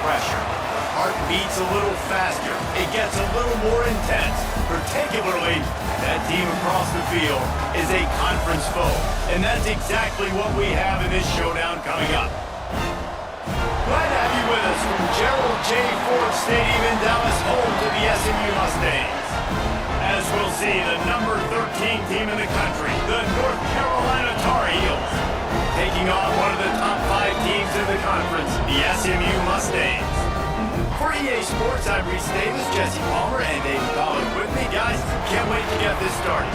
pressure. The heart beats a little faster. It gets a little more intense. Particularly, that team across the field is a conference foe. And that's exactly what we have in this showdown coming up. Glad to have you with us from Gerald J. Ford Stadium in Dallas, home to the SMU Mustangs. As we'll see, the number 13 team in the country, the North Carolina Tar Heels, taking on one of the top 5 teams in the conference, the SMU Mustangs. For EA Sports, I'm Reese Davis, Jesse Palmer, and David Pollack with me. Guys, can't wait to get this started.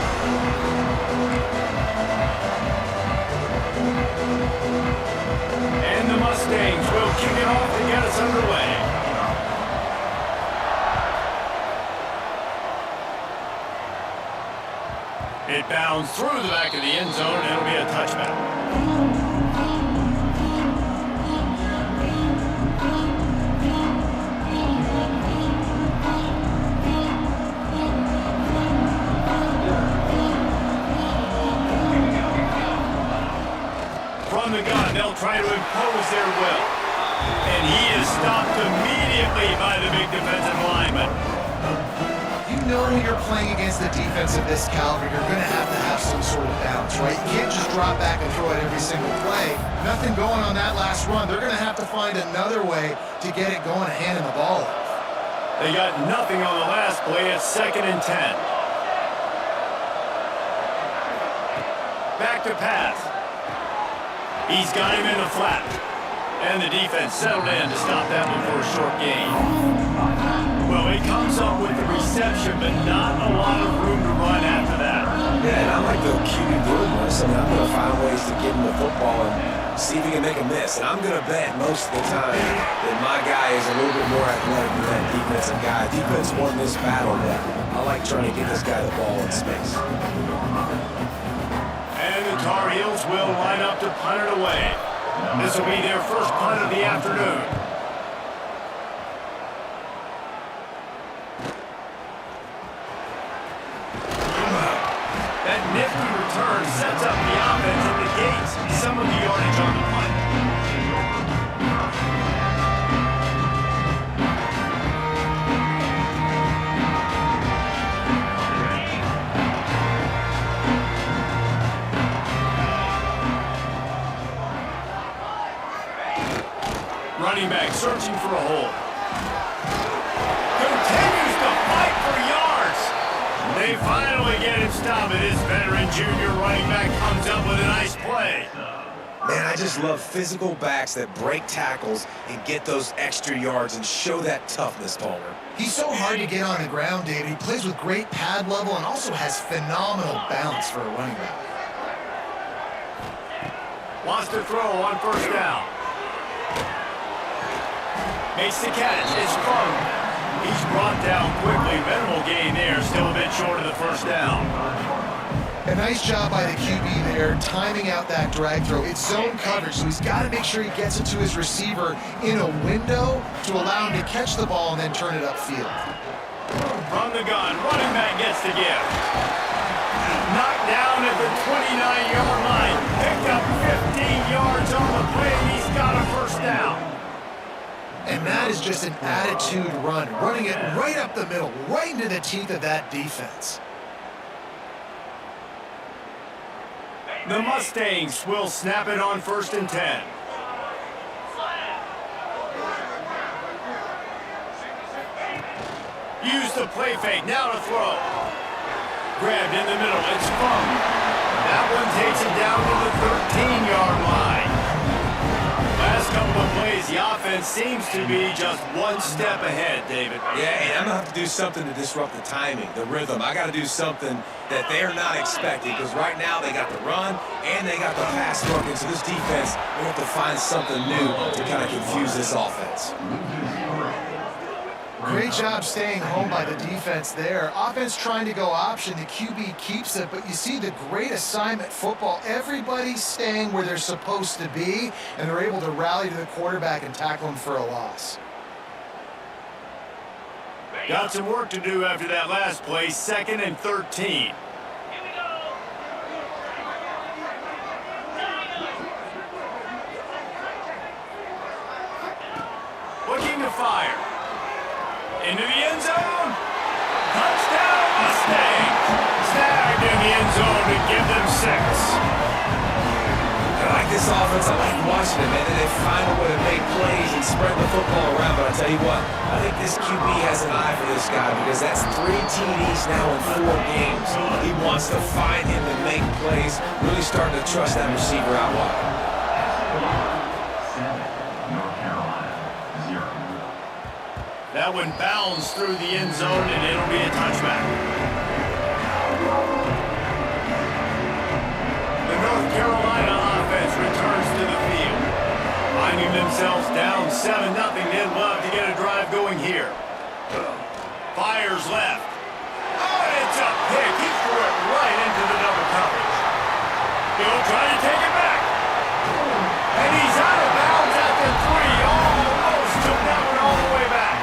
And the Mustangs will kick it off to get us underway. It bounds through the back of the end zone, and it'll be a touchback. From the gun, they'll try to impose their will. And he is stopped immediately by the big defensive lineman. You know when you're playing against a defense of this caliber, you're going to have some sort of bounce, right? You can't just drop back and throw it every single play. Nothing going on that last run. They're going to have to find another way to get it going and handing the ball off. They got nothing on the last play. It's 2nd and 10. Back to pass. He's got him in the flat. And the defense settled in to stop that one for a short gain. Well, he comes up with the reception, but not a lot of room to run after that. Yeah, and I like the QB rumors. I mean, I'm going to find ways to get him the football and see if he can make a miss. And I'm going to bet most of the time that my guy is a little bit more athletic than that defensive guy. Defense won this battle, but I like trying to get this guy the ball in space. The Tar Heels will line up to punt it away. This will be their first punt of the afternoon. That nifty return sets up the offense and negates some of the yardage on the punt. Running back searching for a hole. Continues to fight for yards. They finally get him stopped. His veteran junior running back comes up with a nice play. Man, I just love physical backs that break tackles and get those extra yards and show that toughness, Palmer. He's so hard to get on the ground, David. He plays with great pad level and also has phenomenal balance for a running back. Wants to throw on 1st down. Makes the catch. It's fumbled. He's brought down quickly. Minimal gain there. Still a bit short of the 1st down. A nice job by the QB there, timing out that drag throw. It's zone coverage, so he's got to make sure he gets it to his receiver in a window to allow him to catch the ball and then turn it upfield. From the gun, running back gets the gift. Knocked down at the 29-yard line. Picked up 15 yards on the play, and he's got a 1st down. And that is just an attitude run, running it right up the middle, right into the teeth of that defense. The Mustangs will snap it on 1st and 10. Use the play fake, now to throw. Grabbed in the middle, it's fumbled. That one takes it down to the 13-yard line. Last couple of plays, the offense seems to be just one step ahead, David. Yeah, and I'm going to have to do something to disrupt the timing, the rhythm. I got to do something that they're not expecting, because right now they got the run and they got the pass working. So this defense, we have to find something new to kind of confuse this offense. Great job staying home by the defense there. Offense trying to go option. The QB keeps it, but you see the great assignment football. Everybody's staying where they're supposed to be, and they're able to rally to the quarterback and tackle him for a loss. Got some work to do after that last play, 2nd and 13. Looking to fire. Into the end zone. Touchdown, Mustangs. Snagged in the end zone to give them 6. I like this offense. I like watching it, man. They find a way to make plays and spread the football around. But I tell you what, I think this QB has an eye for this guy because that's 3 TDs now in 4 games. He wants to find him and make plays. Really starting to trust that receiver out wide. That one bounds through the end zone, and it'll be a touchback. The North Carolina offense returns to the field. Finding themselves down 7-0, they'd love to get a drive going here. Fires left. Oh, and it's a pick. He threw it right into the double coverage. He'll try to take it back. And he's out of bounds at the 3. Almost took that one all the way back.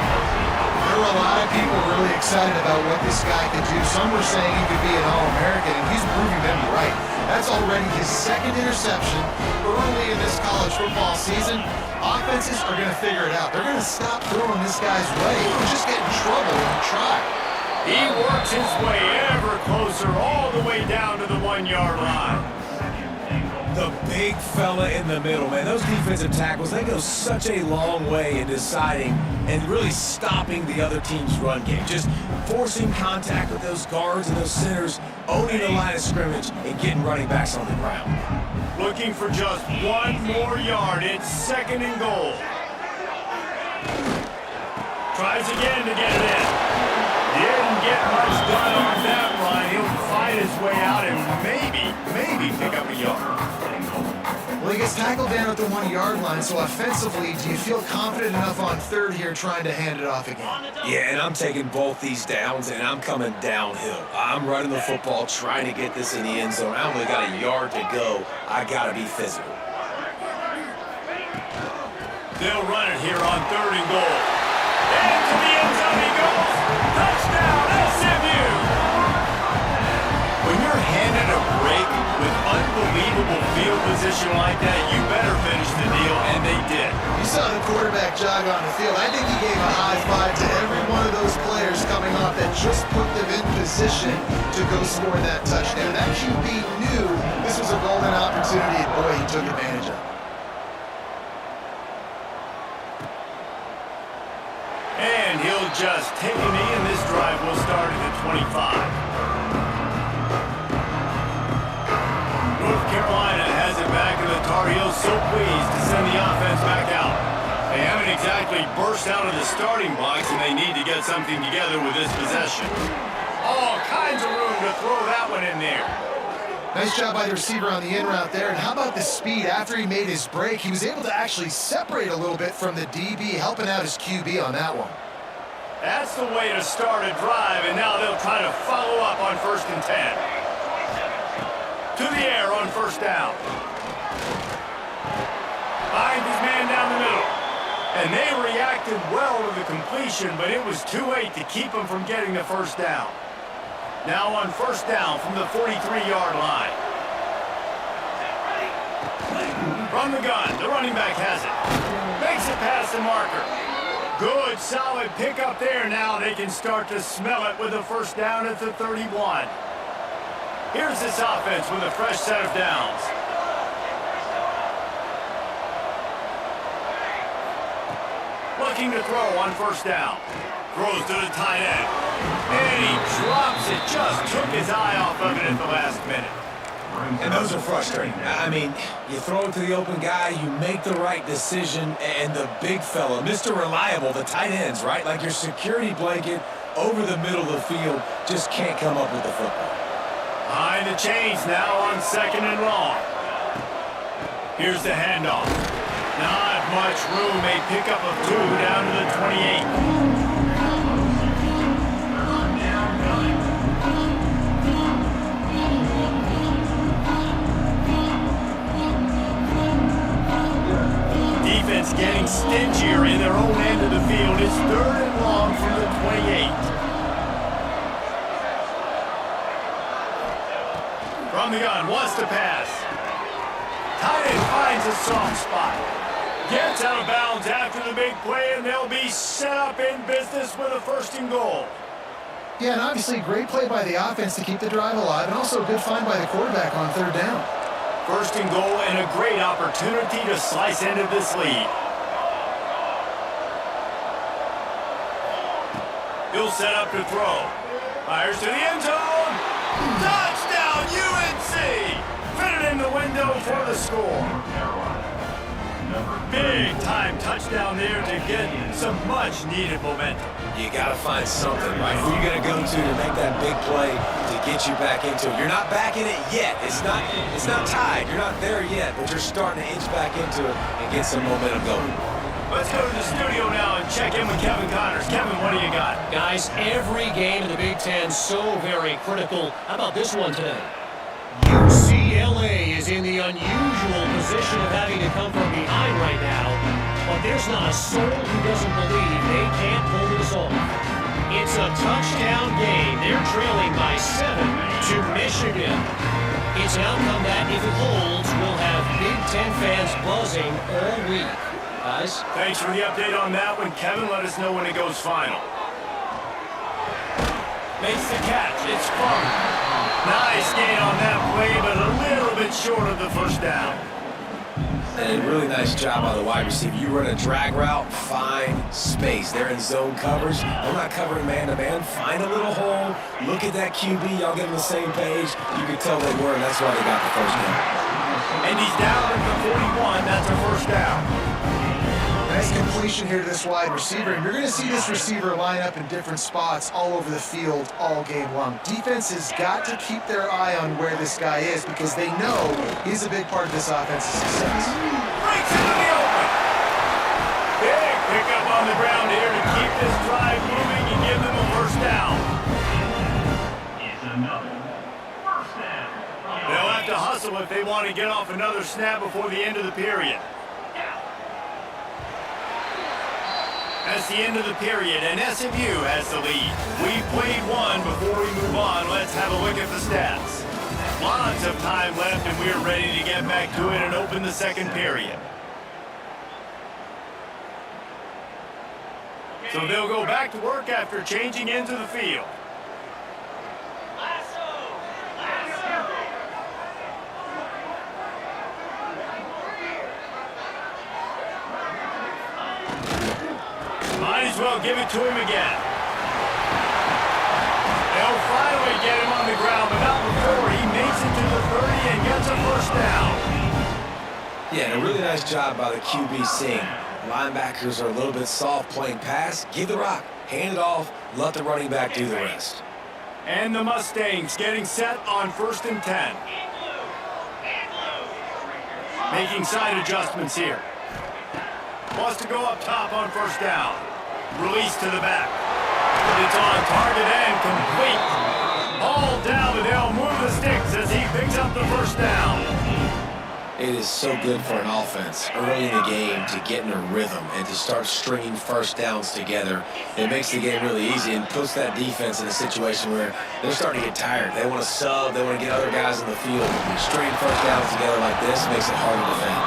There were a lot of people really excited about what this guy could do. Some were saying he could be an All-American, and he's proving them right. That's already his 2nd interception early in this college football season. Offenses are going to figure it out. They're going to stop throwing this guy's way. He'll just get in trouble if he tries. He works his way ever closer all the way down to the 1-yard line. The big fella in the middle, man. Those defensive tackles, they go such a long way in deciding and really stopping the other team's run game. Just forcing contact with those guards and those centers, owning the line of scrimmage, and getting running backs on the ground. Looking for just 1 more yard. It's 2nd and goal. Tries again to get it in. Didn't get much done on that run. He'll fight his way out and maybe pick up a yard. Well, he gets tackled down at the 1-yard line, so offensively, do you feel confident enough on 3rd here trying to hand it off again? Yeah, and I'm taking both these downs, and I'm coming downhill. I'm running the football, trying to get this in the end zone. I only got a yard to go. I got to be physical. They'll run it here on 3rd and goal. Into the end zone he goes. Touchdown, SMU! When you're handed a break with unbelievable field position like that, you better finish the deal, and they did. You saw the quarterback jog on the field. I think he gave a high five to every one of those players coming off that just put them in position to go score that touchdown. That QB knew this was a golden opportunity, and boy, he took advantage of it. And he'll just take a knee, and this drive will start at the 25. North Carolina has it back, and the Tar Heels so pleased to send the offense back out. They haven't exactly burst out of the starting blocks, and they need to get something together with this possession. All kinds of room to throw that one in there. Nice job by the receiver on the in route there. And how about the speed after he made his break? He was able to actually separate a little bit from the DB, helping out his QB on that one. That's the way to start a drive, and now they'll try to follow up on 1st and 10. To the air on 1st down. Finds his man down the middle. And they reacted well to the completion, but it was too late to keep him from getting the 1st down. Now on 1st down from the 43-yard line. From the gun, the running back has it. Makes it past the marker. Good, solid pickup there. Now they can start to smell it with a 1st down at the 31. Here's this offense with a fresh set of downs. Looking to throw on 1st down. Throws to the tight end. And he drops it. Just took his eye off of it at the last minute. And those are frustrating. I mean, you throw it to the open guy, you make the right decision, and the big fella, Mr. Reliable, the tight ends, right? Like your security blanket over the middle of the field, just can't come up with the football. Behind the chains now on 2nd and long. Here's the handoff. Not much room. A pickup of 2 down to the 28. Defense getting stingier in their own end of the field. It's 3rd and long from the 28. From the gun, wants to pass. Tight end finds a soft spot. Gets out of bounds after the big play, and they'll be set up in business with a 1st and goal. Yeah, and obviously great play by the offense to keep the drive alive, and also a good find by the quarterback on 3rd down. 1st and goal, and a great opportunity to slice into this lead. He'll set up to throw. Fires to the end zone. Touchdown, UNC! Fitted in the window for the score. Big-time touchdown there to get some much-needed momentum. You got to find something, right? Who are you going to go to make that big play to get you back into it? You're not back in it yet. It's not tied. You're not there yet, but you're starting to inch back into it and get some momentum going. Let's go to the studio now and check in with Kevin Connors. Kevin, what do you got? Guys, every game in the Big Ten so very critical. How about this one today? UCLA is in the unusual position of having to come from behind right now, but there's not a soul who doesn't believe they can't pull this off. It's a touchdown game. They're trailing by 7 to Michigan. It's an outcome that, if it holds, will have Big Ten fans buzzing all week. Guys? Thanks for the update on that one, Kevin. Let us know when it goes final. Makes the catch. It's fun. Nice gain on that play, but a little bit short of the 1st down. And a really nice job by the wide receiver. You run a drag route, find space. They're in zone coverage. They're not covering man-to-man. Find a little hole. Look at that QB. Y'all get on the same page. You can tell they were, and that's why they got the 1st down. And he's down at the 41. That's a 1st down. Nice completion here to this wide receiver. And you're going to see this receiver line up in different spots all over the field all game long. Defense has got to keep their eye on where this guy is because they know he's a big part of this offense's success. Breaks into the open. Big pickup on the ground here to keep this drive moving and give them a 1st down. They'll have to hustle if they want to get off another snap before the end of the period. That's the end of the period, and SMU has the lead. We've played one. Before we move on, let's have a look at the stats. Lots of time left, and we're ready to get back to it and open the 2nd period. So they'll go back to work after changing into the field. Might as well give it to him again. They'll finally get him on the ground, but not before he makes it to the 30 and gets a 1st down. Yeah, and a really nice job by the QB seeing. Linebackers are a little bit soft playing pass. Give the rock, hand it off, let the running back do the rest. And the Mustangs getting set on 1st and 10. Making side adjustments here. Wants to go up top on 1st down. Release to the back. It's on target and complete. All down, and they'll move the sticks as he picks up the 1st down. It is so good for an offense early in the game to get in a rhythm and to start stringing 1st downs together. It makes the game really easy and puts that defense in a situation where they're starting to get tired. They want to sub. They want to get other guys in the field. Stringing 1st downs together like this makes it hard to defend.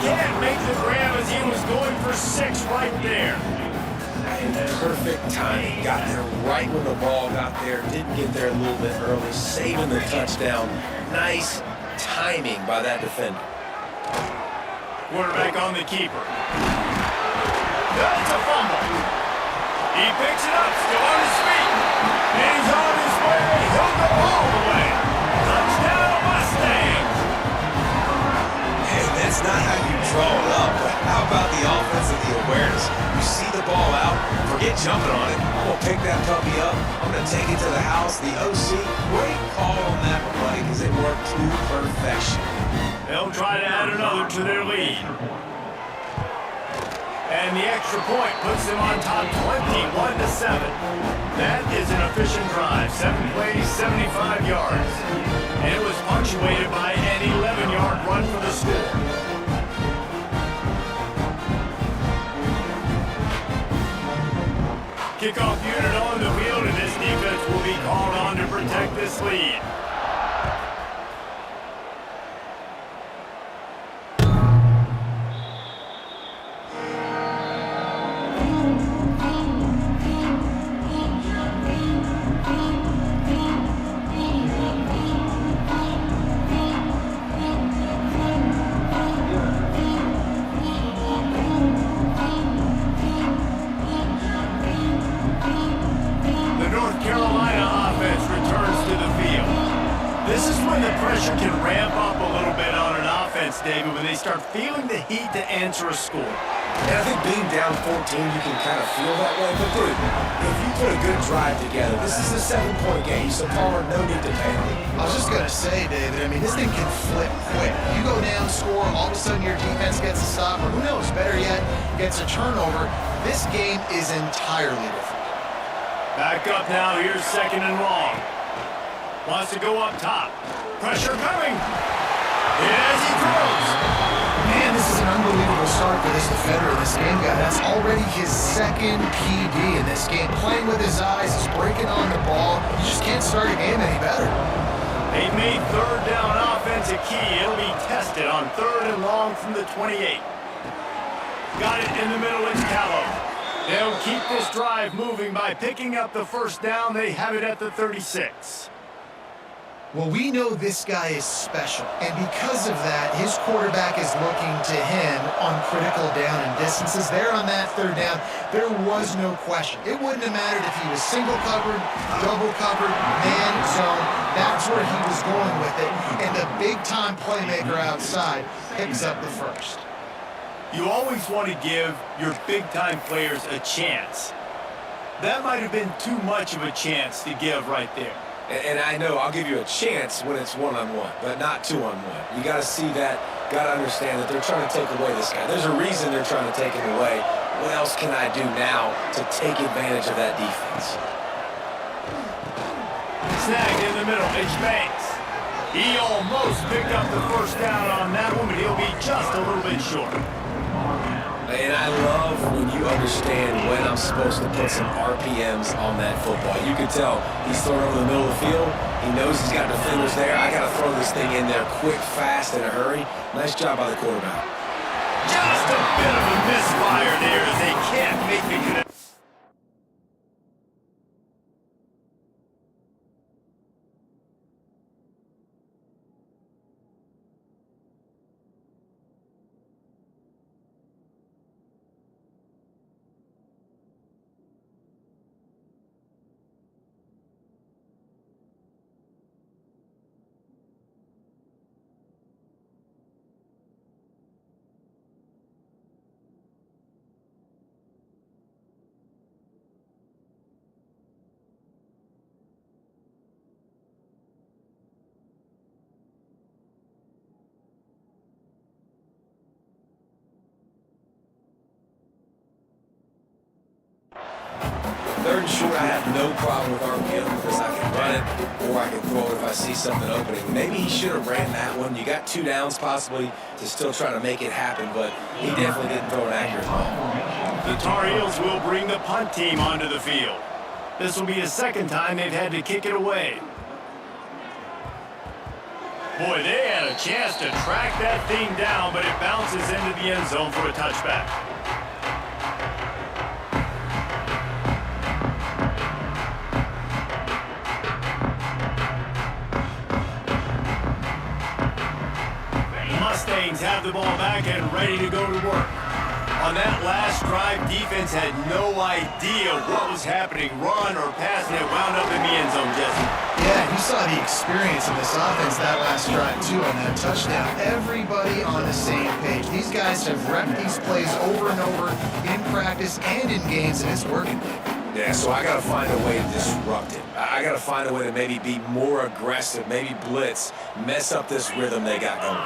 Can't make the grab as he was going for 6 right there. Perfect timing. Got there right when the ball got there. Didn't get there a little bit early. Saving the touchdown. Nice timing by that defender. Quarterback on the keeper. That's a fumble. He picks it up, still on his feet. And he's on his way. He'll go all the way. Touchdown, Mustangs. And that's not how you draw it up, but how about the offense and the awareness? You see the ball out, forget jumping on it. I'm going to pick that puppy up. I'm going to take it to the house. The OC, great call on that one, buddy, because it worked to perfection. They'll try to add another to their lead. And the extra point puts them on top 21-7. That is an efficient drive. 7 plays, 75 yards. And it was punctuated by an 11-yard run for the score. Kickoff unit on the field, and this defense will be called on to protect this lead. defense, David, when they start feeling the heat to answer a score. And I think being down 14, you can kind of feel that way. But, dude, if you put a good drive together, this is a 7-point game, so Palmer, no need to panic. I was just going to say, David, I mean, this thing can flip quick. You go down, score, all of a sudden your defense gets a stop, or who knows, better yet, gets a turnover. This game is entirely different. Back up now. Here's second and long. Wants to go up top. Pressure coming. As he throws. Man, this is an unbelievable start for this defender in this game, guy. That's already his second PD in this game. Playing with his eyes, he's breaking on the ball. You just can't start a game any better. They've made third down offense a key. It'll be tested on third and long from the 28. Got it in the middle. It's Callow. They'll keep this drive moving by picking up the first down. They have it at the 36. Well, we know this guy is special, and because of that, his quarterback is looking to him on critical down and distances. There on that third down, there was no question. It wouldn't have mattered if he was single covered, double covered, man zone. That's where he was going with it, and the big-time playmaker outside picks up the first. You always want to give your big-time players a chance. That might have been too much of a chance to give right there. And I know I'll give you a chance when it's one-on-one, but not two-on-one. You got to see that, got to understand that they're trying to take away this guy. There's a reason they're trying to take him away. What else can I do now to take advantage of that defense? Snagged in the middle. It's Banks. He almost picked up the first down on that one, but he'll be just a little bit short. And I love when you understand when I'm supposed to put some RPMs on that football. You can tell he's throwing over the middle of the field. He knows he's got defenders there. I got to throw this thing in there quick, fast, in a hurry. Nice job by the quarterback. Just a bit of a misfire there as they can't make the connection. Third and short, I have no problem with RPM because I can run it or I can throw it if I see something opening. Maybe he should have ran that one. You got 2 downs possibly to still try to make it happen, but he definitely didn't throw an accurate ball. The Tar Heels will bring the punt team onto the field. This will be the second time they've had to kick it away. Boy, they had a chance to track that thing down, but it bounces into the end zone for a touchback. Mustangs have the ball back and ready to go to work. On that last drive, defense had no idea what was happening, run or pass, and it wound up in the end zone, Jesse. Yeah, you saw the experience of this offense that last drive, too, on that touchdown. Everybody on the same page. These guys have repped these plays over and over in practice and in games, and it's working. Yeah, so I got to find a way to disrupt it. I got to find a way to maybe be more aggressive, maybe blitz, mess up this rhythm they got going.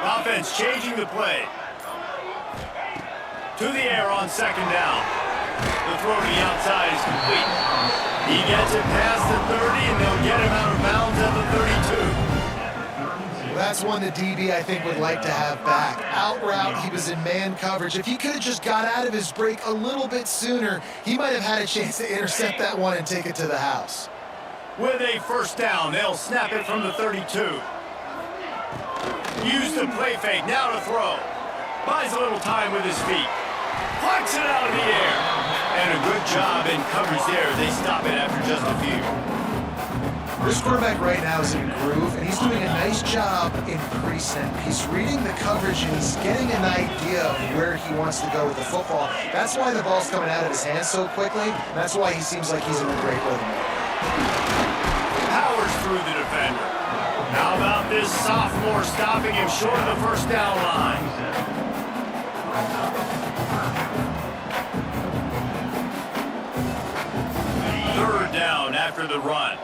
Offense changing the play. To the air on second down. The throw to the outside is complete. He gets it past the 30, and they'll get him out of bounds at the 32. Well, that's one the DB, I think, would like to have back. Out route, he was in man coverage. If he could have just got out of his break a little bit sooner, he might have had a chance to intercept that one and take it to the house. With a first down, they'll snap it from the 32. Use the play fake, now to throw. Buys a little time with his feet. Flicks it out of the air. And a good job in coverage there. They stop it after just a few. This quarterback right now is in a groove, and he's doing a nice job in pre-snap. He's reading the coverage, and he's getting an idea of where he wants to go with the football. That's why the ball's coming out of his hands so quickly. And that's why he seems like he's in a great rhythm. Powers through the defender. How about this sophomore stopping him short of the first down line? Third down after the run.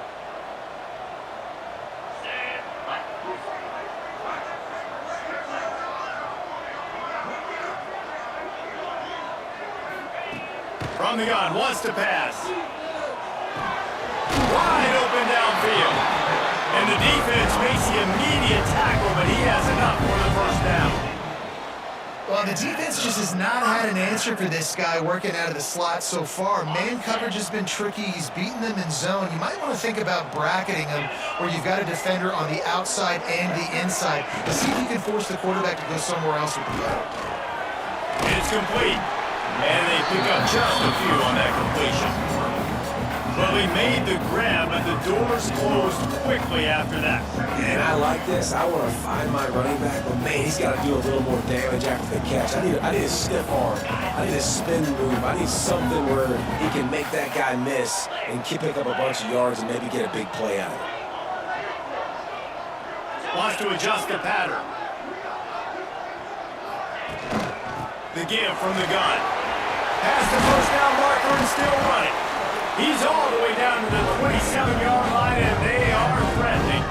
From the gun, wants to pass. Wide open downfield. And the defense makes the immediate tackle, but he has enough for the first down. Well, the defense just has not had an answer for this guy working out of the slot so far. Man coverage has been tricky. He's beaten them in zone. You might want to think about bracketing him where you've got a defender on the outside and the inside to see if you can force the quarterback to go somewhere else with the ball. It's complete. And they pick up just a few on that completion. Well, he made the grab, but the doors closed quickly after that. And I like this. I want to find my running back, but man, he's got to do a little more damage after the catch. I need a stiff arm. I need a spin move. I need something where he can make that guy miss and pick up a bunch of yards and maybe get a big play out of it. Wants to adjust the pattern. The give from the gun. Past the first down marker and still running. He's all the way down to the 27-yard line, and they are threatening.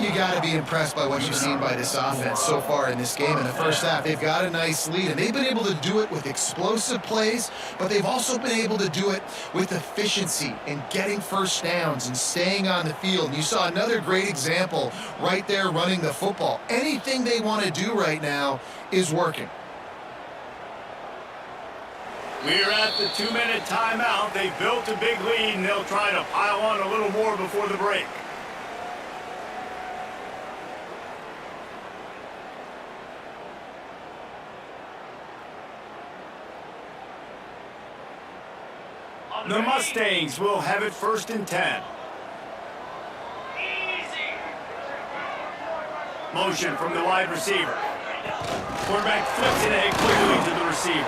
You got to be impressed by what you've seen by this offense so far in this game. In the first half, they've got a nice lead, and they've been able to do it with explosive plays, but they've also been able to do it with efficiency and getting first downs and staying on the field. And you saw another great example right there running the football. Anything they want to do right now is working. We're at the 2-minute timeout. They've built a big lead, and they'll try to pile on a little more before the break. The Mustangs will have it 1st and 10. Motion from the wide receiver. Quarterback flips it ahead quickly to the receiver.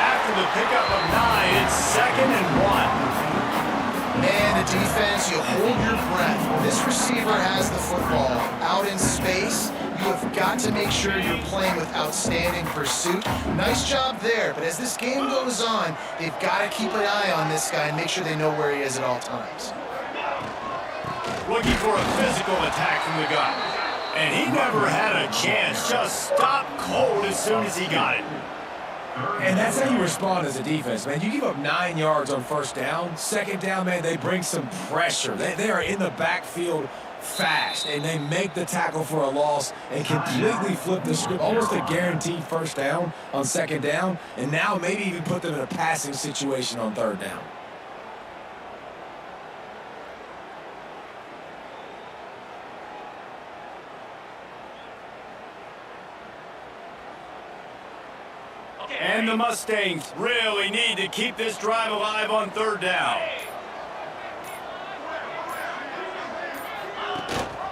After the pickup of 9, it's 2nd and 1. Man, the defense, you hold your breath. When this receiver has the football out in space, you have got to make sure you're playing with outstanding pursuit. Nice job there, but as this game goes on, they've got to keep an eye on this guy and make sure they know where he is at all times. Looking for a physical attack from the gun. And he never had a chance, just stopped cold as soon as he got it. And that's how you respond as a defense, man. You give up 9 yards on first down. Second down, man, they bring some pressure. They are in the backfield fast, and they make the tackle for a loss and completely flip the script. Almost a guaranteed first down on second down, and now maybe even put them in a passing situation on third down. And the Mustangs really need to keep this drive alive on third down.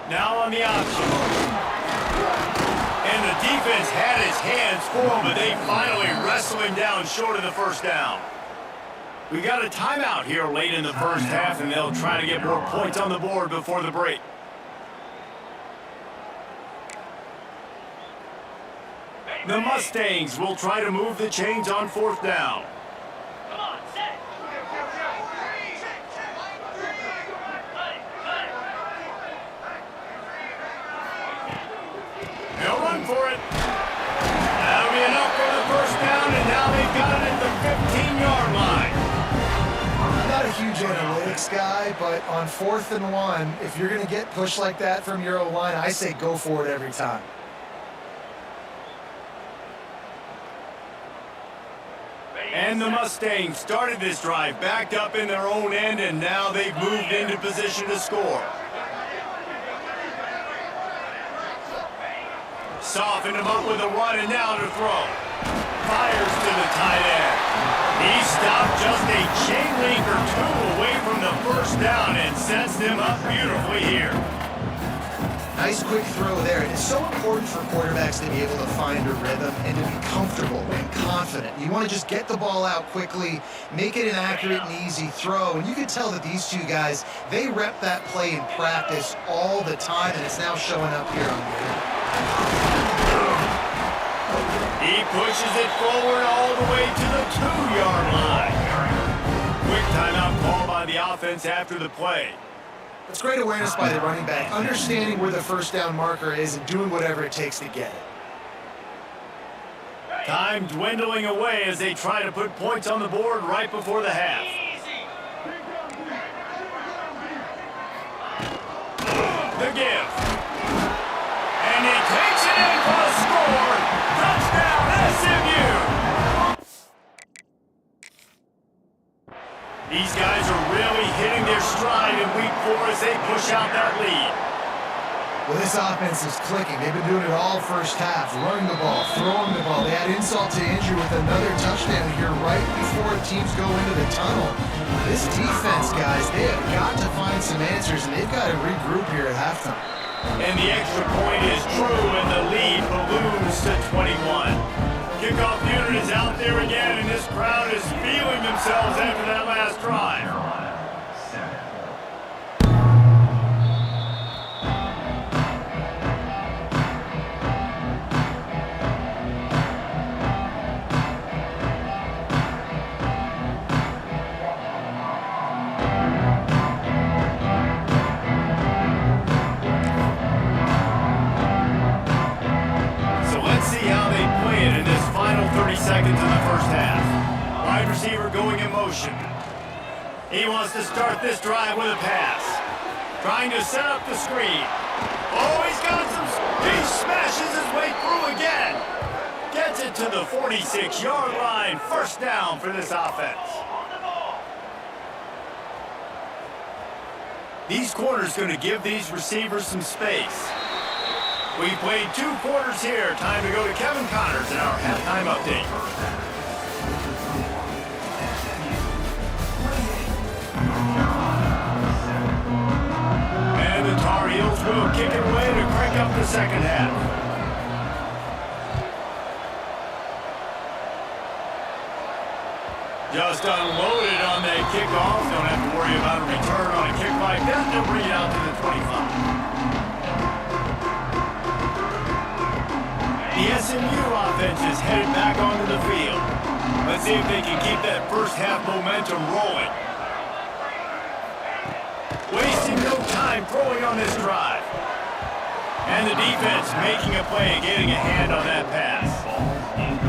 Now on the option. And the defense had his hands full, but they finally wrestled him down short of the first down. We got a timeout here late in the first half, and they'll try to get more points on the board before the break. The Mustangs will try to move the chains on fourth down. They'll run for it. That'll be enough for the first down, and now they've got it at the 15-yard line. I'm not a huge analytics guy, but on 4th and 1, if you're going to get pushed like that from your O-line, I say go for it every time. And the Mustangs started this drive backed up in their own end, and now they've moved into position to score. Softened him up with a run, and now to throw. Fires to the tight end. He stopped just a chain link or two away from the first down and sets them up beautifully here. Nice quick throw there. And it's so important for quarterbacks to be able to find a rhythm and to be comfortable and confident. You want to just get the ball out quickly, make it an accurate and easy throw. And you can tell that these two guys, they rep that play in practice all the time, and it's now showing up here on video. He pushes it forward all the way to the 2-yard line. Quick timeout call by the offense after the play. It's great awareness by the running back, understanding where the first down marker is and doing whatever it takes to get it. Time dwindling away as they try to put points on the board right before the half. The give. And he takes it in for a score. Touchdown, SMU! These guys are really hitting their stride in week 4 as they push out that lead. Well, this offense is clicking. They've been doing it all first half, running the ball, throwing the ball. They had insult to injury with another touchdown here right before teams go into the tunnel. This defense, guys, they have got to find some answers, and they've got to regroup here at halftime. And the extra point is true, and the lead balloons to 21. Kickoff unit is out there again, and this crowd is feeling themselves after that last drive. Seconds in the first half. Wide receiver going in motion. He wants to start this drive with a pass. Trying to set up the screen. Oh, he's got some... He smashes his way through again. Gets it to the 46-yard line. First down for this offense. These corners going to give these receivers some space. We played 2 quarters here. Time to go to Kevin Connors in our halftime update. And the Tar Heels will kick it away to crank up the second half. Just unloaded on that kickoff. Don't have to worry about a return on a kick like that. They'll bring it out to the 25. The SMU offense is headed back onto the field. Let's see if they can keep that first half momentum rolling. Wasting no time throwing on this drive. And the defense making a play, getting a hand on that pass.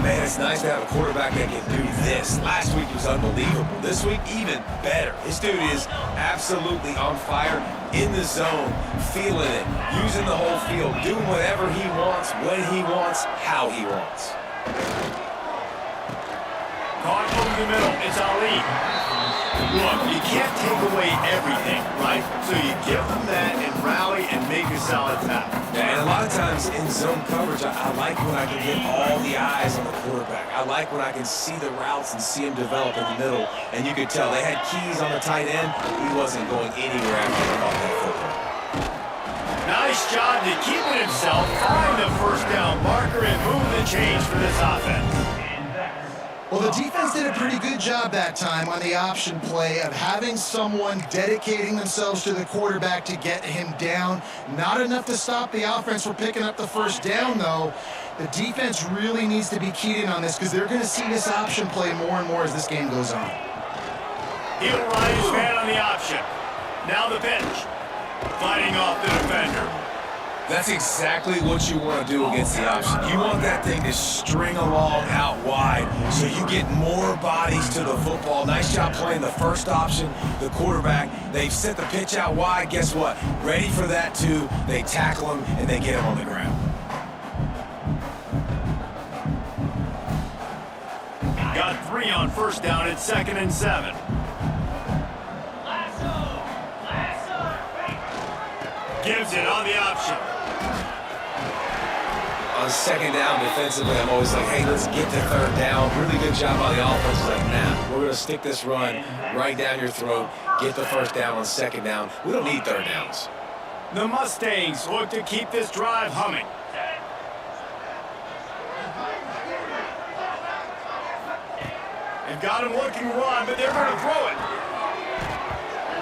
Man, it's nice to have a quarterback that can do this. Last week was unbelievable. This week, even better. This dude is absolutely on fire, in the zone, feeling it, using the whole field, doing whatever he wants, when he wants, how he wants. Caught over the middle, it's Ali. Look, you can't take away everything, right? So you give them that and rally and make a solid tackle. Yeah, and a lot of times in zone coverage, I like when I can get all the eyes on the quarterback. I like when I can see the routes and see him develop in the middle. And you could tell they had keys on the tight end. He wasn't going anywhere after he caught that football. Nice job to keep it himself, find the first down marker, and move the chains for this offense. Well, the defense did a pretty good job that time on the option play of having someone dedicating themselves to the quarterback to get him down. Not enough to stop the offense from picking up the first down, though. The defense really needs to be keyed in on this because they're going to see this option play more and more as this game goes on. He'll ride his man on the option. Now the pitch. Fighting off the defender. That's exactly what you want to do against the option. You want that thing to string along out wide so you get more bodies to the football. Nice job playing the first option, the quarterback. They've set the pitch out wide. Guess what? Ready for that too. They tackle him and they get him on the ground. Got 3 on first down at 2nd and 7. Gives it on the option. on second down defensively, I'm always like, hey, let's get to third down. Really good job by the offense. It's like, nah, we're going to stick this run right down your throat, get the first down on second down. We don't need third downs. The Mustangs look to keep this drive humming. They've got him looking to run, but they're going to throw it.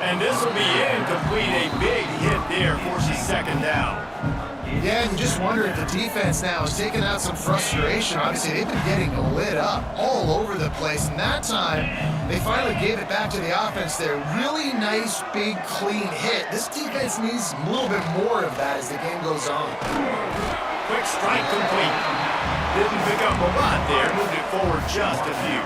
And this will be incomplete. A big hit there forces second down. Yeah, and you just wonder if the defense now is taking out some frustration. Obviously, they've been getting lit up all over the place. And that time, they finally gave it back to the offense there. Really nice, big, clean hit. This defense needs a little bit more of that as the game goes on. Quick strike complete. Didn't pick up a lot there. Moved it forward just a few.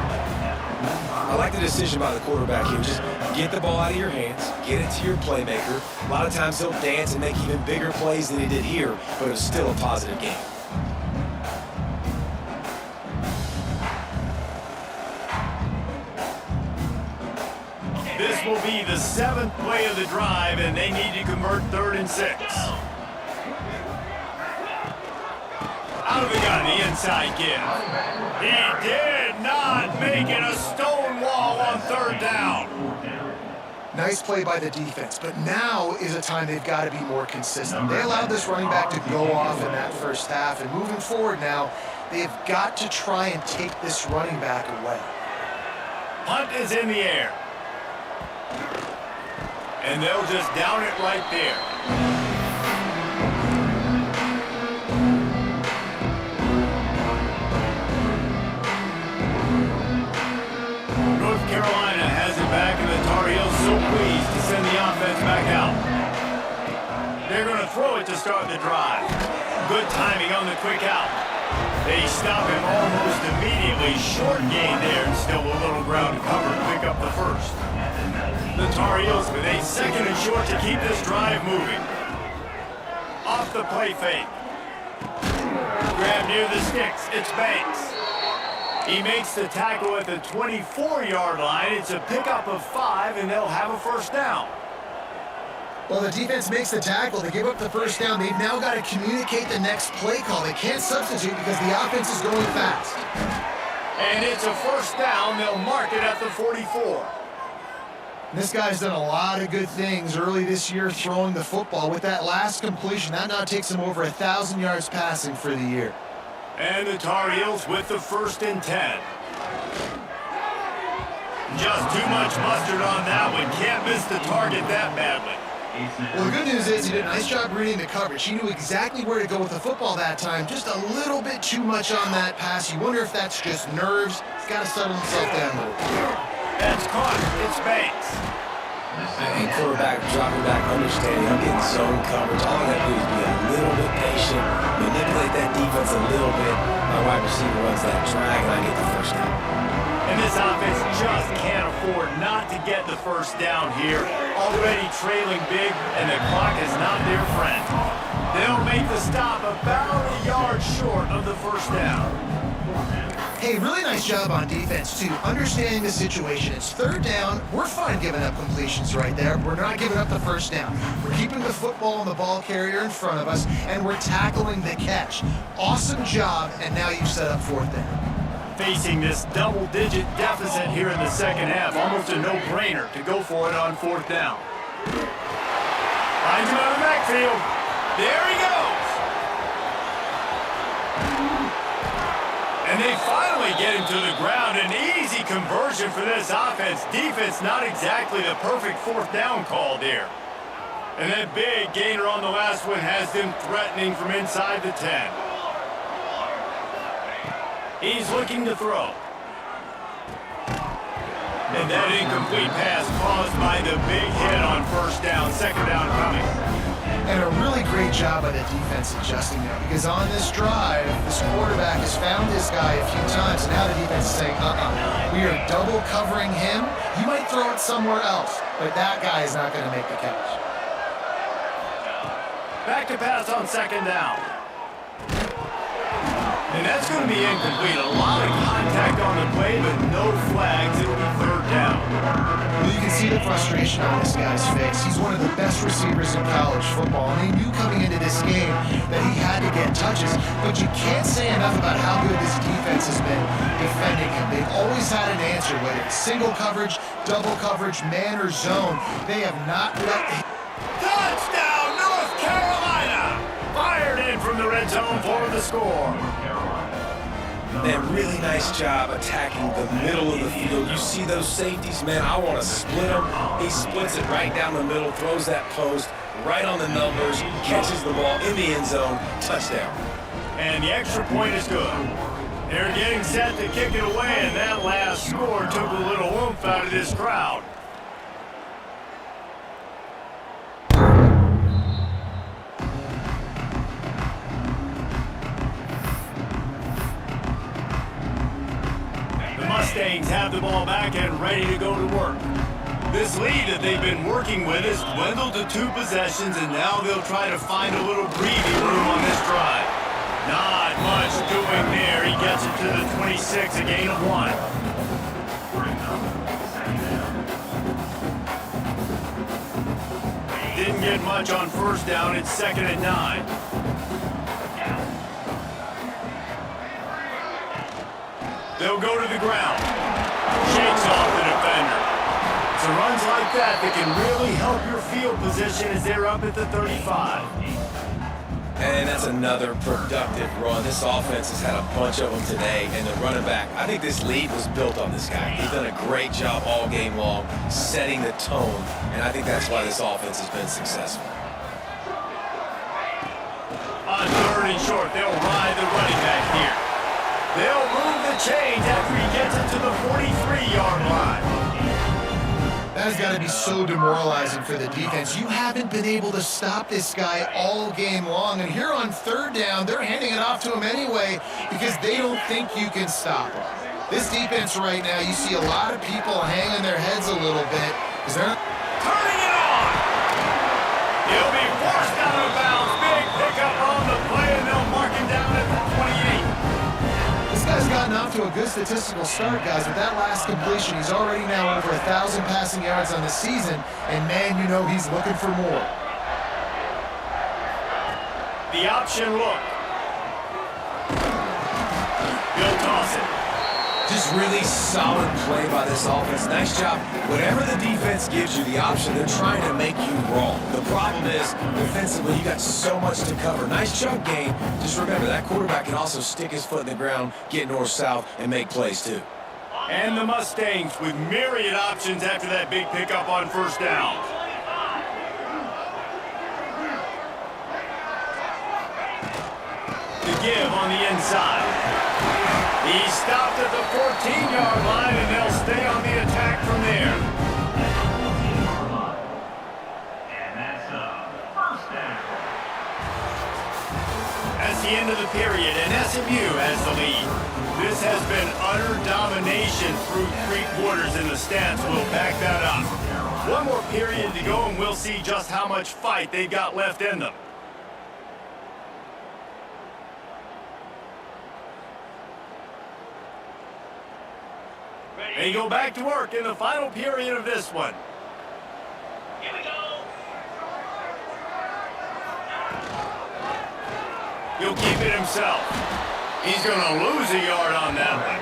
I like the decision by the quarterback here. Just get the ball out of your hands, get it to your playmaker. A lot of times he'll dance and make even bigger plays than he did here, but it was still a positive game. This will be the 7th play of the drive, and they need to convert 3rd and 6. Out of the gun, the inside give. He did not make it a stone wall on 3rd down. Nice play by the defense, but now is a time they've got to be more consistent. They allowed this running back to go off in that first half, and moving forward now, they've got to try and take this running back away. Punt is in the air. And they'll just down it right there. North Carolina has it back, and the Tar Heels so pleased to send the offense back out. They're going to throw it to start the drive. Good timing on the quick out. They stop him almost immediately. Short gain there, and still a little ground cover to pick up the first. The Tar Heels with a 2nd and short to keep this drive moving. Off the play fake. Grab near the sticks. It's Banks. He makes the tackle at the 24-yard line. It's a pickup of 5, and they'll have a first down. Well, the defense makes the tackle. They give up the first down. They've now got to communicate the next play call. They can't substitute because the offense is going fast. And it's a first down. They'll mark it at the 44. This guy's done a lot of good things early this year throwing the football. With that last completion, that now takes him over 1,000 yards passing for the year. And the Tar Heels with the 1st and 10. Just too much mustard on that one. Can't miss the target that badly. Well, the good news is he did a nice job reading the coverage. He knew exactly where to go with the football that time. Just a little bit too much on that pass. You wonder if that's just nerves. He's got to settle himself down a little bit. That's caught. It's Banks. And quarterback dropping back, understanding I'm getting zone coverage. All I got to do is be a little bit patient, manipulate that defense a little bit. My wide receiver runs that drag, and I get the first down. And this offense just can't afford not to get the first down here. Already trailing big, and the clock is not their friend. They'll make the stop about a yard short of the first down. Hey, really nice job on defense, too. Understanding the situation. It's 3rd down. We're fine giving up completions right there. We're not giving up the first down. We're keeping the football on the ball carrier in front of us, and we're tackling the catch. Awesome job, and now you've set up 4th down. Facing this double-digit deficit here in the second half, almost a no-brainer to go for it on 4th down. Finds him out of the backfield. There he goes. And they finally get him to the ground. An easy conversion for this offense. Defense not exactly the perfect 4th down call there. And that big gainer on the last one has them threatening from inside the 10. He's looking to throw. And that incomplete pass caused by the big hit on 1st down. 2nd down coming. And a really great job by the defense adjusting now, because on this drive, this quarterback has found his guy a few times. Now the defense is saying, we are double covering him. You might throw it somewhere else, but that guy is not going to make the catch. Back to pass on 2nd down. And that's going to be incomplete. A lot of contact on the play, but no flags. It'll be third down. You can see the frustration on this guy's face. He's one of the best receivers in college football, and he knew coming into this game that he had to get touches, but you can't say enough about how good this defense has been defending him. They've always had an answer, whether it's single coverage, double coverage, man or zone. They have not let... Touchdown, North Carolina! Fired in from the red zone for the score. Man, really nice job attacking the middle of the field. You see those safeties, man, I want to split them. He splits it right down the middle, throws that post right on the numbers, catches the ball in the end zone, touchdown. And the extra point is good. They're getting set to kick it away, and that last score took a little oomph out of this crowd. Mustangs have the ball back and ready to go to work. This lead that they've been working with has dwindled to 2 possessions, and now they'll try to find a little breathing room on this drive. Not much doing there. He gets it to the 26, a gain of 1. Didn't get much on first down. It's 2nd and 9. They'll go to the ground. Shakes off the defender. It's runs like that that can really help your field position as they're up at the 35. And that's another productive run. This offense has had a bunch of them today, and the running back, I think this lead was built on this guy. He's done a great job all game long, setting the tone, and I think that's why this offense has been successful. On 3rd and short, they'll ride the running back here. They'll move the chains after he gets it to the 43-yard line. That has got to be so demoralizing for the defense. You haven't been able to stop this guy all game long, and here on 3rd down, they're handing it off to him anyway because they don't think you can stop him. This defense right now, you see a lot of people hanging their heads a little bit because they're not... Turning it on! He'll be forced out of bounds. Big pickup on the play, and they'll mark him down at the 28. This guy's gotten off to a good statistical start, guys. With that last completion, he's already now over 1,000 passing yards on the season, and man, you know he's looking for more. The option look. He'll toss it. Just really solid play by this offense. Nice job. Whatever the defense gives you the option, they're trying to make you wrong. The problem is, defensively, you got so much to cover. Nice chunk gain. Just remember, that quarterback can also stick his foot in the ground, get north-south, and make plays too. And the Mustangs with myriad options after that big pickup on 1st down. The give on the inside. He stopped at the 14-yard line, and they'll stay on the attack from there. That's the end of the period, and SMU has the lead. This has been utter domination through 3 quarters, and the stats will back that up. One more period to go, and we'll see just how much fight they've got left in them. They go back to work in the final period of this one. Here we go. He'll keep it himself. He's going to lose a yard on that one.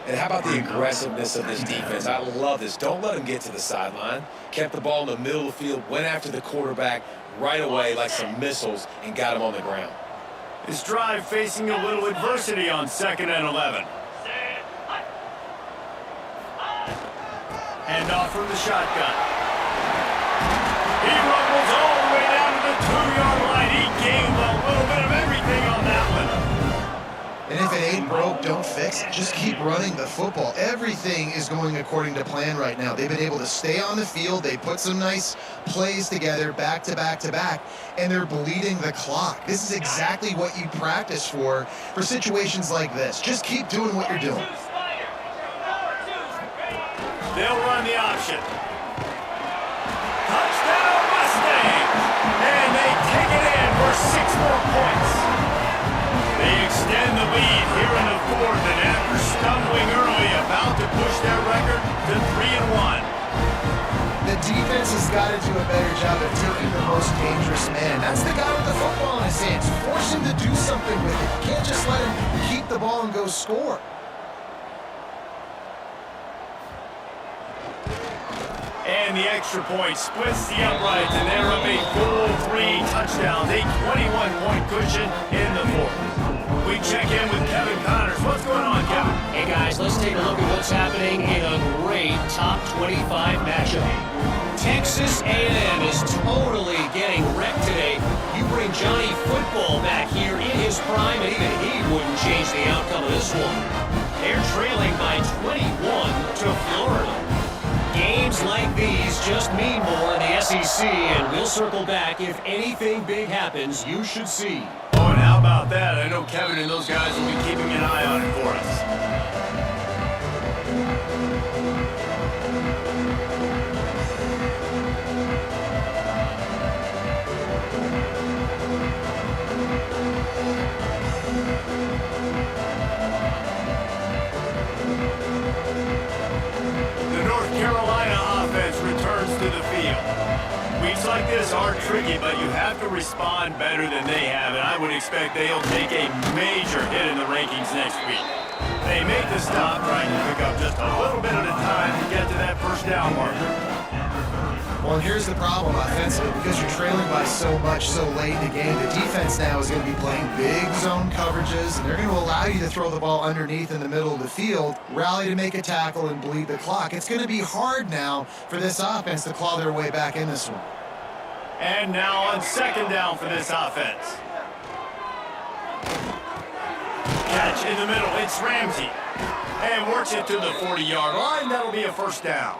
And how about the aggressiveness of this defense? I love this. Don't let them get to the sideline. Kept the ball in the middle of the field, went after the quarterback right away like some missiles, and got him on the ground. This drive facing a little adversity on 2nd and 11. Hand off from the shotgun. He rumbles all the way down to the 2-yard line. He gained a little bit of everything on that one. And if it ain't broke, don't fix it. Just keep running the football. Everything is going according to plan right now. They've been able to stay on the field. They put some nice plays together back to back to back, and they're bleeding the clock. This is exactly what you practice for situations like this. Just keep doing what you're doing. They'll run the option. Touchdown Mustangs! And they take it in for 6 more points. fourth, and after stumbling early, about to push their record to 3-1. The defense has got to do a better job of taking the most dangerous man. That's the guy with the football in his hands. Force him to do something with it. You can't just let him keep the ball and go score. And the extra point splits the uprights, and they're up a full 3 touchdowns, a 21-point cushion in the fourth. We check in with Kevin Connors. What's going on, Kevin? Hey guys, let's take a look at what's happening in a great top 25 matchup. Texas A&M is totally getting wrecked today. You bring Johnny Football back here in his prime, and even he wouldn't change the outcome of this one. They're trailing by 21 to Florida. Games like these just mean more in the SEC, and we'll circle back if anything big happens you should see. Oh, and how about that? I know Kevin and those guys will be keeping an eye on it for us. The North Carolina offense returns to the field. Weeks like this are tricky, but you have to respond better than they have, and I would expect they'll take a major hit in the rankings next week. They make the stop, trying to pick up just a little bit at a time to get to that first down marker. Well, and here's the problem offensively. Because you're trailing by so much so late in the game, the defense now is going to be playing big zone coverages, and they're going to allow you to throw the ball underneath in the middle of the field, rally to make a tackle, and bleed the clock. It's going to be hard now for this offense to claw their way back in this one. And now on second down for this offense. Catch in the middle. It's Ramsey. And works it to the 40-yard line. That'll be a first down.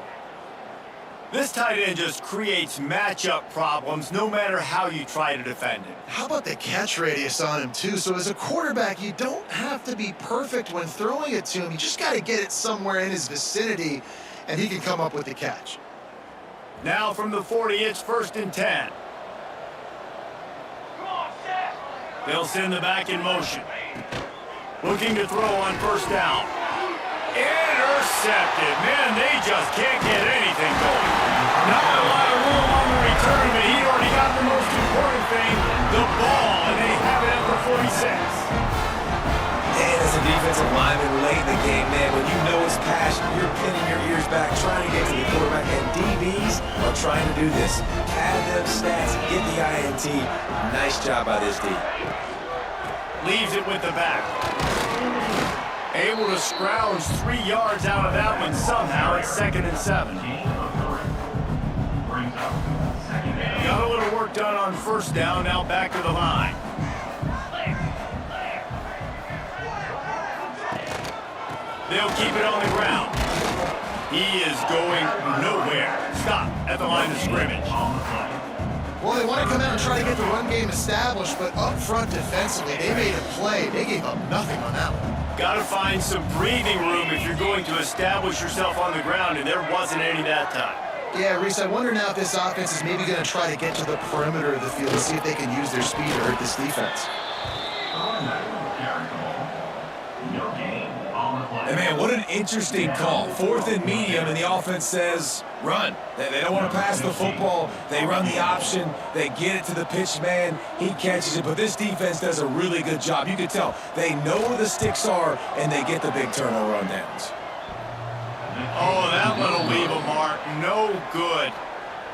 This tight end just creates matchup problems no matter how you try to defend him. How about the catch radius on him, too? So as a quarterback, you don't have to be perfect when throwing it to him. You just got to get it somewhere in his vicinity, and he can come up with the catch. Now from the 40, it's 1st and 10. They'll send the back in motion. Looking to throw on first down. Intercepted. Man, they just can't get anything going. Not a lot of room on the return, but he already got the most important thing, the ball, and they have it at the 46. And as a defensive lineman late in the game, man, when you know it's passion, you're pinning your ears back, trying to get to the quarterback, and DBs are trying to do this. Pad them stats, get the INT. Nice job by this D. Leaves it with the back. Able to scrounge 3 yards out of that one somehow. It's 2nd and 7. Got a little work done on first down. Now back to the line. They'll keep it on the ground. He is going nowhere. Stop at the line of scrimmage. Well, they want to come out and try to get the run game established, but up front defensively, they made a play. They gave up nothing on that one. Got to find some breathing room if you're going to establish yourself on the ground, and there wasn't any that time. Yeah, Reese, I wonder now if this offense is maybe going to try to get to the perimeter of the field and see if they can use their speed to hurt this defense. And man, what an interesting call. 4th and medium, and the offense says, run. They don't want to pass the football. They run the option. They get it to the pitch man. He catches it, but this defense does a really good job. You can tell they know where the sticks are, and they get the big turnover on downs. Oh, that one will leave a mark. No good.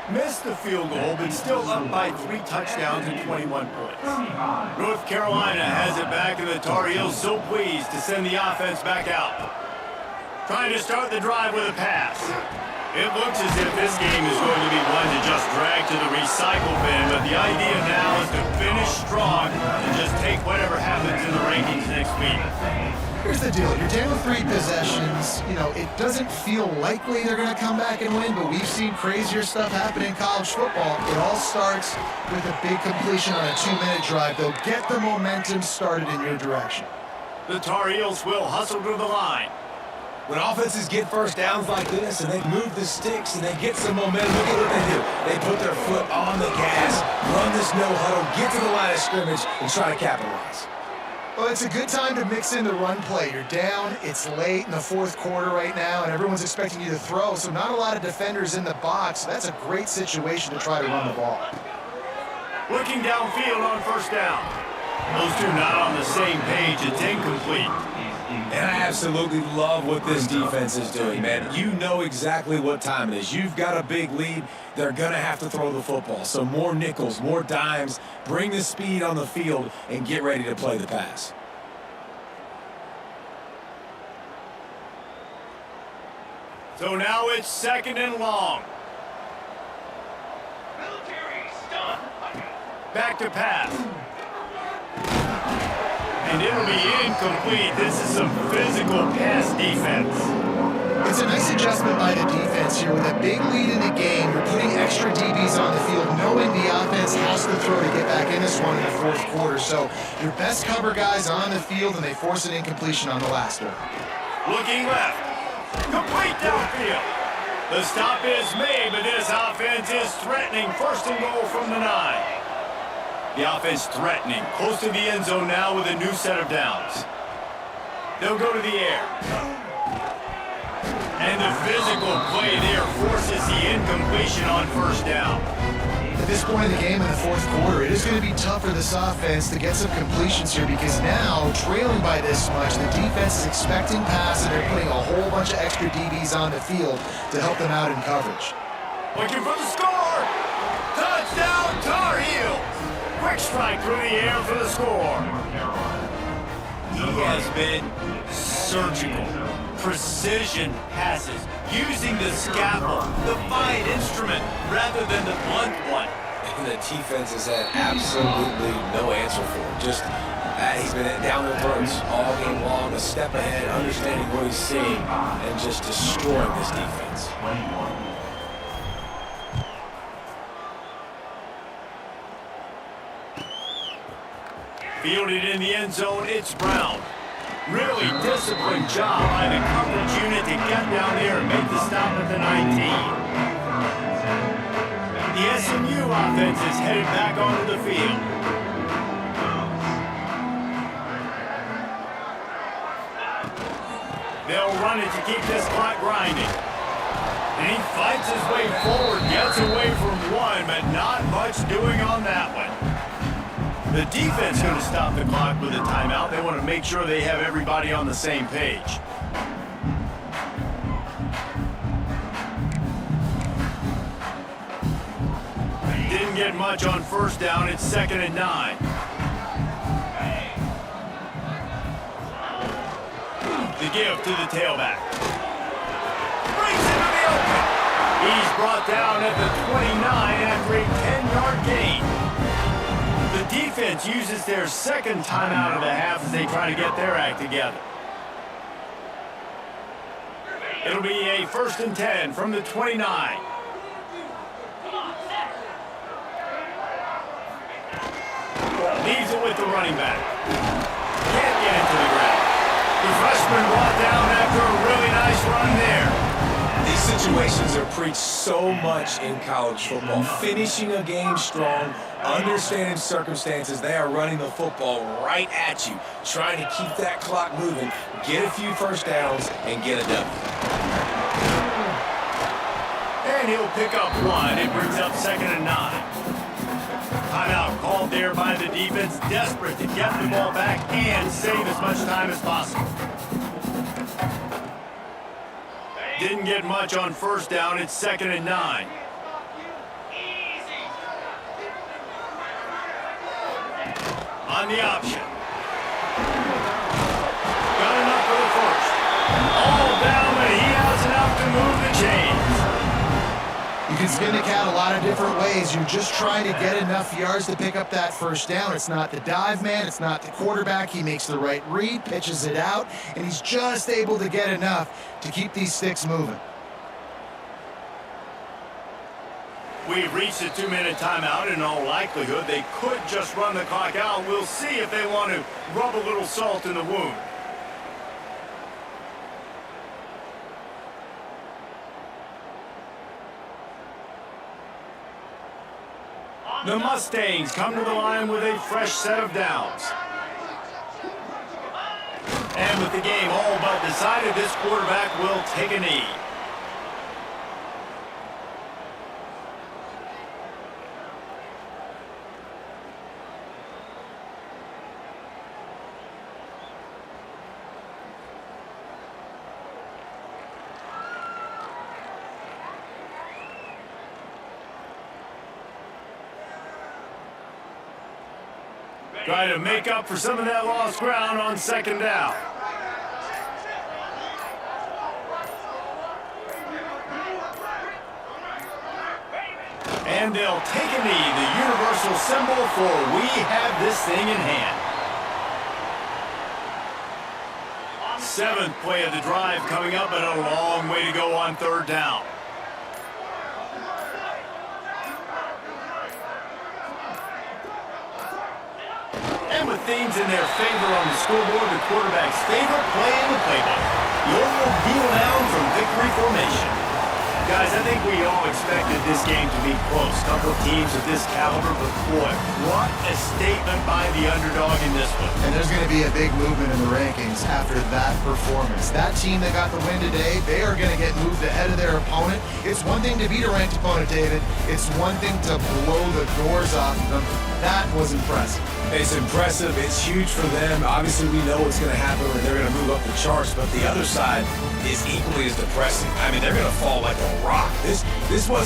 Missed the field goal, but still up by 3 touchdowns and 21 points. North Carolina has it back, and the Tar Heels so pleased to send the offense back out. Trying to start the drive with a pass. It looks as if this game is going to be one to just drag to the recycle bin, but the idea now is to finish strong and just take whatever happens in the rankings next week. Here's the deal. You're down with 3 possessions. You know, it doesn't feel likely they're going to come back and win, but we've seen crazier stuff happen in college football. It all starts with a big completion on a 2-minute drive. They'll get the momentum started in your direction. The Tar Heels will hustle to the line. When offenses get first downs like this and they move the sticks and they get some momentum, look at what they do. They put their foot on the gas, run this no huddle, get to the line of scrimmage, and try to capitalize. Well, it's a good time to mix in the run play. You're down, it's late in the fourth quarter right now, and everyone's expecting you to throw, so not a lot of defenders in the box. So that's a great situation to try to run the ball. Looking downfield on first down. Those two not on the same page. It's incomplete. And I absolutely love what this defense is doing, man. You know exactly what time it is. You've got a big lead. They're going to have to throw the football. So more nickels, more dimes, bring the speed on the field, and get ready to play the pass. So now it's second and long. Back to pass. And it'll be incomplete. This is some physical pass defense. It's a nice adjustment by the defense here. With a big lead in the game, you're putting extra DBs on the field, knowing the offense has to throw to get back in this one in the fourth quarter. So your best cover guys on the field, and they force an incompletion on the last one. Looking left. Complete downfield. The stop is made, but this offense is threatening. First and goal from the 9. The offense threatening, close to the end zone now with a new set of downs. They'll go to the air. And the physical play there forces the incompletion on first down. At this point in the game in the fourth quarter, it is going to be tough for this offense to get some completions here because now, trailing by this much, the defense is expecting pass and they're putting a whole bunch of extra DBs on the field to help them out in coverage. Looking for the score! Touchdown, Tar Heels! Quick strike through the air for the score. He has been surgical. Precision passes, using the scalpel, the fine instrument, rather than the blunt one. And the defense has had absolutely no answer for him. Just, he's been down their throats all game long, a step ahead, understanding what he's seeing, and just destroying this defense. Fielded in the end zone, it's Brown. Really disciplined job by the coverage unit to get down there and make the stop at the 19. The SMU offense is headed back onto the field. They'll run it to keep this clock grinding. And he fights his way forward, gets away from one, but not much doing on that one. The defense going to stop the clock with a timeout. They want to make sure they have everybody on the same page. Didn't get much on first down. It's second and 9. The give to the tailback. Brings into the open. He's brought down at the 29 after a 10-yard gain. The defense uses their second timeout of the half as they try to get their act together. It'll be a first and 10 from the 29. Leaves it with the running back. Can't get it to the ground. The freshman brought down after a really nice run there. These situations are preached so much in college football. Finishing a game strong, understanding circumstances, they are running the football right at you, trying to keep that clock moving, get a few first downs, and get a W. And he'll pick up one. It brings up second and 9. Timeout called there by the defense, desperate to get the ball back and save as much time as possible. Didn't get much on first down. It's second and 9. On the option. Got enough for the first. All down, but he has enough to move the chains. You can spin the cat a lot of different ways. You're just trying to get enough yards to pick up that first down. It's not the dive man. It's not the quarterback. He makes the right read, pitches it out, and he's just able to get enough to keep these sticks moving. We've reached a 2-minute timeout. In all likelihood, they could just run the clock out. We'll see if they want to rub a little salt in the wound. The Mustangs come to the line with a fresh set of downs. And with the game all but decided, this quarterback will take a knee. Trying to make up for some of that lost ground on second down. And they'll take a knee, the universal symbol for we have this thing in hand. Seventh play of the drive coming up, and a long way to go on third down. And with things in their favor on the scoreboard, the quarterback's favorite play in the playbook. The old kneel down from victory formation. Guys, I think we all expected this game to be close. Couple of teams of this caliber, but boy, what a statement by the underdog in this one. And there's going to be a big movement in the rankings after that performance. That team that got the win today, they are going to get moved ahead of their opponent. It's one thing to beat a ranked opponent, David. It's one thing to blow the doors off of them. That was impressive. It's impressive. It's huge for them. Obviously, we know what's going to happen when they're going to move up the charts, but the other side is equally as depressing. I mean, they're going to fall like a rock. This wasn't